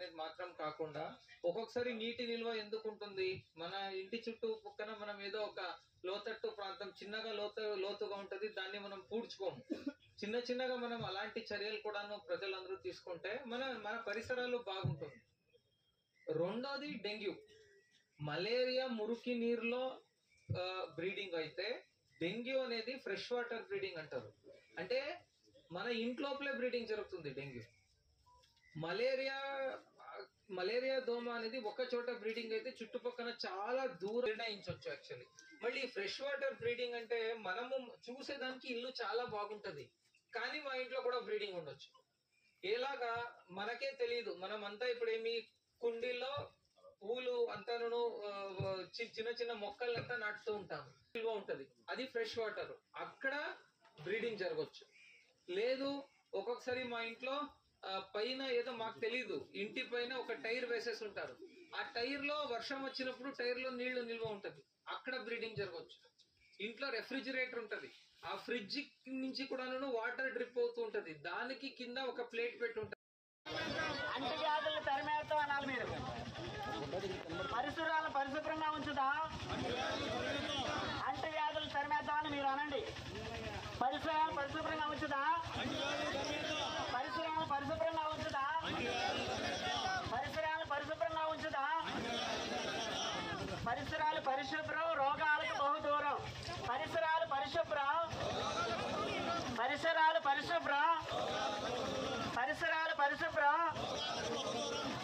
అనేది మాత్రం కాకుండా ఒక్కొక్కసారి నీటి నిల్వ ఎందుకు ఉంటుంది, మన ఇంటి చుట్టూ పక్కన మనం ఏదో ఒక లోతట్టు ప్రాంతం చిన్నగా లోతుగా ఉంటది, దాన్ని మనం పూడ్చుకోము. చిన్నగా మనం అలాంటి చర్యలు కూడాను ప్రజలందరూ తీసుకుంటే మన పరిసరాలు బాగుంటుంది. రెండోది డెంగ్యూ. మలేరియా మురికి నీరులో బ్రీడింగ్ అయితే, డెంగ్యూ అనేది ఫ్రెష్ వాటర్ బ్రీడింగ్ అంటారు. అంటే మన ఇంట్లోపలే బ్రీడింగ్ జరుగుతుంది డెంగ్యూ. మలేరియా దోమ అనేది ఒక చోట బ్రీడింగ్ అయితే చుట్టుపక్కల చాలా దూరం నిర్ణయించవచ్చు యాక్చువల్లీ. మళ్ళీ ఫ్రెష్ వాటర్ బ్రీడింగ్ అంటే మనము చూసేదానికి ఇల్లు చాలా బాగుంటది, కానీ మా ఇంట్లో కూడా బ్రీడింగ్ ఉండొచ్చు. ఎలాగా మనకే తెలియదు. మనం అంతా ఇప్పుడు ఏమి కుండీల్లో పూలు అంతాను చిన్న మొక్కలంతా నాటుతూ ఉంటాము, నిల్వ ఉంటది, అది ఫ్రెష్ వాటర్, అక్కడ బ్రీడింగ్ జరగవచ్చు. లేదు ఒక్కొక్కసారి మా ఇంట్లో పైన ఏదో మాకు తెలీదు, ఇంటి పైన ఒక టైర్ వేసేసి ఉంటారు, ఆ టైర్ లో వర్షం వచ్చినప్పుడు టైర్ లో నీళ్లు నిల్వ ఉంటది, అక్కడ బ్రీడింగ్ జరగవచ్చు. ఇంట్లో రెఫ్రిజిరేటర్ ఉంటది, ఆ ఫ్రిడ్జ్ నుంచి కూడా వాటర్ డ్రిప్ అవుతూ ఉంటది, దానికి కింద ఒక ప్లేట్ పెట్టి ఉంటది. అంటువ్యాధులు తరిమేస్తాం అనాలి మీరు. పరిసరాలను పరిశుభ్రంగా ఉంచుదా, అంటువ్యాధులు తరిమేద్దామని మీరు అనండి. పరిసరాలు పరిశుభ్రంగా ఉంచుదా, పరిసరాలు పరిశుభ్రంగా ఉంచుదా, పరిసరాలు పరిశుభ్రంగా ఉంచుదా. పరిసరాలు పరిశుభ్రం, రోగాలకు బహుదూరం. పరిసరాలు పరిశుభ్రం, పరిసరాలు పరిశుభ్రం, పరిసరాలు పరిశుభ్రం,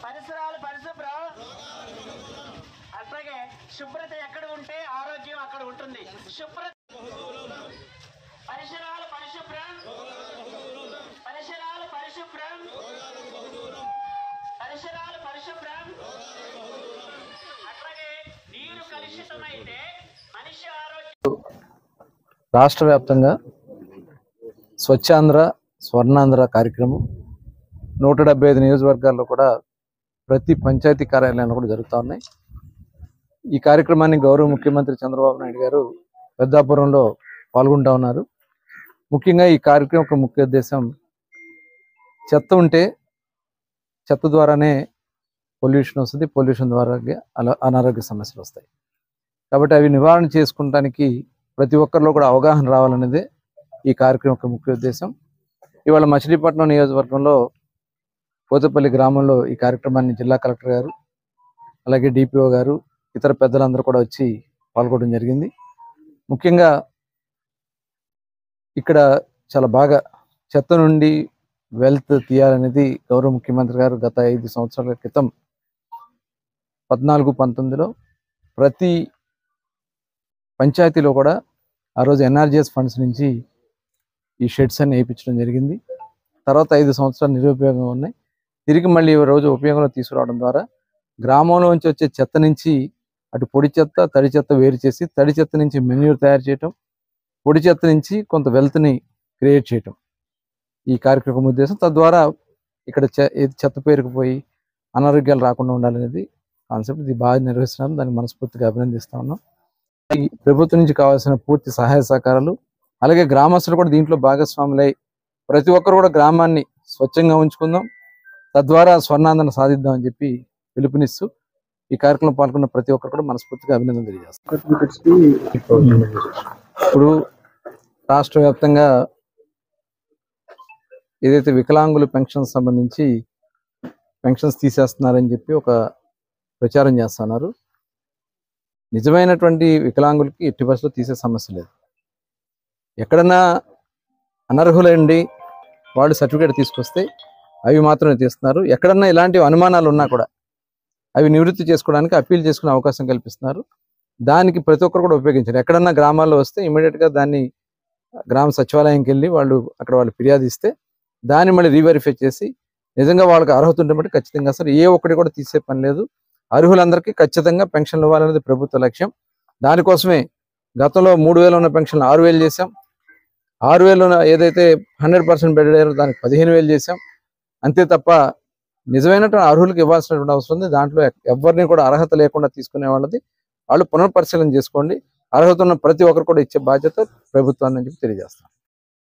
పరిసరాలు పరిశుభ్రం. అట్లాగే శుభ్రత ఎక్కడ ఉంటే ఆరోగ్యం అక్కడ ఉంటుంది. శుభ్రత పరిసరాలు పరిశుభ్రం, పరిసరాలు పరిశుభ్రం, పరిసరాలు పరిశుభ్రం. అట్లాగే నీరు కలుషితమైతే మనిషి ఆరోగ్యం. రాష్ట్ర వ్యాప్తంగా స్వచ్ఛాంధ్ర స్వర్ణాంధ్ర కార్యక్రమం 175 నియోజకవర్గాల్లో కూడా ప్రతి పంచాయతీ కార్యాలయంలో కూడా జరుగుతూ ఉన్నాయి. ఈ కార్యక్రమాన్ని గౌరవ ముఖ్యమంత్రి చంద్రబాబు నాయుడు గారు పెద్దాపురంలో పాల్గొంటూ ఉన్నారు. ముఖ్యంగా ఈ కార్యక్రమం యొక్క ముఖ్య ఉద్దేశం, చెత్త ఉంటే చెత్త ద్వారానే పొల్యూషన్ వస్తుంది, పొల్యూషన్ ద్వారా అనారోగ్య సమస్యలు వస్తాయి. కాబట్టి అవి నివారణ చేసుకుంటానికి ప్రతి ఒక్కరిలో కూడా అవగాహన రావాలనేదే ఈ కార్యక్రమం యొక్క ముఖ్య ఉద్దేశం. ఇవాళ మచిలీపట్నం నియోజకవర్గంలో పోతపల్లి గ్రామంలో ఈ కార్యక్రమాన్ని జిల్లా కలెక్టర్ గారు, అలాగే డిపిఓ గారు, ఇతర పెద్దలందరూ కూడా వచ్చి పాల్గొనడం జరిగింది. ముఖ్యంగా ఇక్కడ చాలా బాగా చెత్త నుండి వెల్త్ తీయాలనేది గౌరవ ముఖ్యమంత్రి గారు గత 5 సంవత్సరాల క్రితం 14-19లో ప్రతి పంచాయతీలో కూడా ఆ రోజు ఎన్ఆర్జీఎస్ ఫండ్స్ నుంచి ఈ షెడ్స్ అన్ని వేయించడం జరిగింది. తర్వాత 5 సంవత్సరాలు నిరుపయోగంగా ఉన్నాయి. తిరిగి మళ్ళీ ఈ రోజు ఉపయోగంలో తీసుకురావడం ద్వారా గ్రామంలోంచి వచ్చే చెత్త నుంచి అటు పొడి చెత్త, తడి చెత్త వేరు చేసి, తడి చెత్త నుంచి మెన్యూర్ తయారు చేయటం, పొడి చెత్త నుంచి కొంత వెల్త్ని క్రియేట్ చేయటం ఈ కార్యక్రమం ఉద్దేశం. తద్వారా ఇక్కడ చెత్త పేరుకుపోయి అనారోగ్యాలు రాకుండా ఉండాలనేది కాన్సెప్ట్. ఇది బాగా నిర్వహిస్తున్నాం, దాన్ని మనస్ఫూర్తిగా అభినందిస్తా ఉన్నాం. ఈ ప్రభుత్వం నుంచి కావాల్సిన పూర్తి సహాయ సహకారాలు, అలాగే గ్రామస్తులు కూడా దీంట్లో భాగస్వాములై ప్రతి ఒక్కరు కూడా గ్రామాన్ని స్వచ్ఛంగా ఉంచుకుందాం, తద్వారా స్వర్ణాంధ్రను సాధిద్దాం అని చెప్పి పిలుపునిస్తూ ఈ కార్యక్రమం పాల్గొన్న ప్రతి ఒక్కరు కూడా మనస్ఫూర్తిగా అభినందన తెలియజేస్తాం. ఇప్పుడు రాష్ట్ర వ్యాప్తంగా ఏదైతే వికలాంగుల పెన్షన్ సంబంధించి పెన్షన్స్ తీసేస్తున్నారని చెప్పి ఒక ప్రచారం చేస్తున్నారు. నిజమైనటువంటి వికలాంగులకి ఎట్టి పరిస్థితుల్లో తీసే సమస్య లేదు. ఎక్కడన్నా అనర్హులండి వాళ్ళు సర్టిఫికేట్ తీసుకొస్తే అవి మాత్రమే తీస్తున్నారు. ఎక్కడన్నా ఇలాంటి అనుమానాలు ఉన్నా కూడా అవి నివృత్తి చేసుకోవడానికి అప్పీల్ చేసుకునే అవకాశం కల్పిస్తున్నారు. దానికి ప్రతి ఒక్కరు కూడా ఉపయోగించారు. ఎక్కడన్నా గ్రామాల్లో వస్తే ఇమీడియట్గా దాన్ని గ్రామ సచివాలయంకి వెళ్ళి వాళ్ళు ఫిర్యాదు ఇస్తే దాన్ని మళ్ళీ రీవెరిఫై చేసి నిజంగా వాళ్ళకి అర్హత ఉంటే బట్టి ఖచ్చితంగా అసలు ఏ ఒక్కటి కూడా తీసే పని లేదు. అర్హులందరికీ ఖచ్చితంగా పెన్షన్లు ఇవ్వాలనేది ప్రభుత్వ లక్ష్యం. దానికోసమే గతంలో 3,000 ఉన్న పెన్షన్లు 6,000 చేశాం. 6,000 ఏదైతే 100% బెడ్ అయ్యారో దానికి 15,000 చేశాం. అంతే తప్ప నిజమైనటువంటి అర్హులకు ఇవ్వాల్సినటువంటి అవసరం ఉంది. దాంట్లో ఎవరిని కూడా అర్హత లేకుండా తీసుకునే వాళ్ళది వాళ్ళు పునఃపరిశీలన చేసుకోండి. అర్హత ఉన్న ప్రతి ఒక్కరు కూడా ఇచ్చే బాధ్యత ప్రభుత్వాన్ని అని చెప్పి తెలియజేస్తాం.